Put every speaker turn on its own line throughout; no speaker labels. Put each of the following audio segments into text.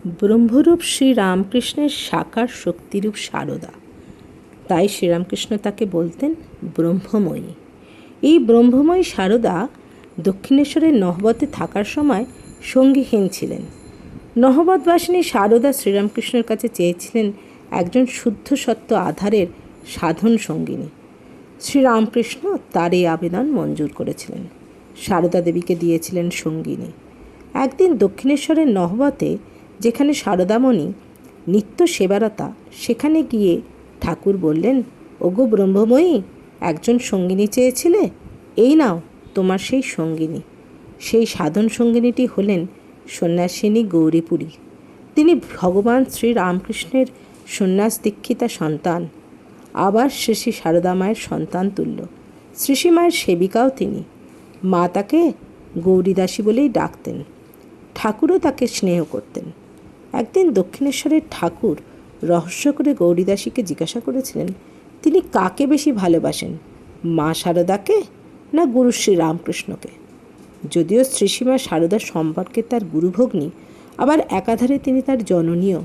ব্রহ্মরূপ শ্রীরামকৃষ্ণের সাকার শক্তিরূপ সারদা। তাই শ্রীরামকৃষ্ণ তাকে বলতেন ব্রহ্মময়ী। এই ব্রহ্মময়ী সারদা দক্ষিণেশ্বরের নহবতে থাকার সময় সঙ্গীহীন ছিলেন। নহবতবাসিনী সারদা শ্রীরামকৃষ্ণের কাছে চেয়েছিলেন একজন শুদ্ধ সত্য আধারের সাধন সঙ্গিনী। শ্রীরামকৃষ্ণ তার এই আবেদন মঞ্জুর করেছিলেন। সারদা দেবীকে দিয়েছিলেন সঙ্গিনী। একদিন দক্ষিণেশ্বরের নহবতে যেখানে সারদামণি নিত্য সেবারতা, সেখানে গিয়ে ঠাকুর বললেন, ওগো ব্রহ্মময়ী, একজন সঙ্গিনী চেয়েছিলে, এই নাও তোমার সেই সঙ্গিনী। সেই সাধন সঙ্গিনীটি হলেন সন্ন্যাসিনী গৌরীপুরী। তিনি ভগবান শ্রীরামকৃষ্ণের সন্ন্যাস দীক্ষিতা সন্তান, আবার শ্রী শ্রী সারদা মায়ের সন্তান তুল্য। শ্রী শ্রী মায়ের সেবিকাও তিনি। মা তাকে গৌরীদাসী বলেই ডাকতেন। ঠাকুরও তাকে স্নেহ করতেন। একদিন দক্ষিণেশ্বরের ঠাকুর রহস্য করে গৌরীদাসীকে জিজ্ঞাসা করেছিলেন, তিনি কাকে বেশি ভালোবাসেন, মা সারদাকে না গুরু শ্রীরামকৃষ্ণকে? যদিও শ্রীশ্রীমা সারদা সম্পর্কে তার গুরুভগ্নী, আবার একাধারে তিনি তার জননীয়।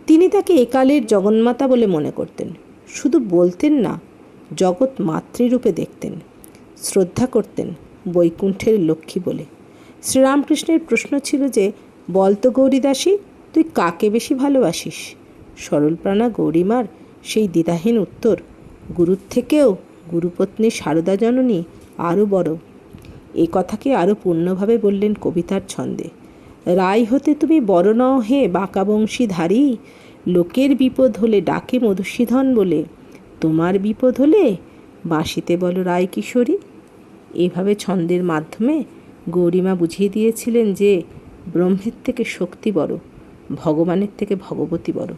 তিনি তাকে একালের জগন্মাতা বলে মনে করতেন। শুধু বলতেন না, জগৎ মাতৃরূপে দেখতেন, শ্রদ্ধা করতেন বৈকুণ্ঠের লক্ষ্মী বলে। শ্রীরামকৃষ্ণের প্রশ্ন ছিল যে, বলতো গৌরীদাসী, তুই কাকে বেশি ভালোবাসিস? সরলপ্রাণা গৌরীমার সেই দ্বিধাহীন উত্তর, গুরুর থেকেও গুরুপত্নী সারদা জননী আরও বড়। এ কথাকে আরও পূর্ণভাবে বললেন কবিতার ছন্দে। রায় হতে তুমি বড় নও হে বাঁকা বংশীধারী, লোকের বিপদ হলে ডাকে মধুসূদন বলে, তোমার বিপদ হলে বাঁশিতে বলো রায় কিশোরী। এভাবে ছন্দের মাধ্যমে গৌরীমা বুঝিয়ে দিয়েছিলেন যে ব্রহ্মের থেকে শক্তি বড়, ভগবানের থেকে ভগবতী বড়।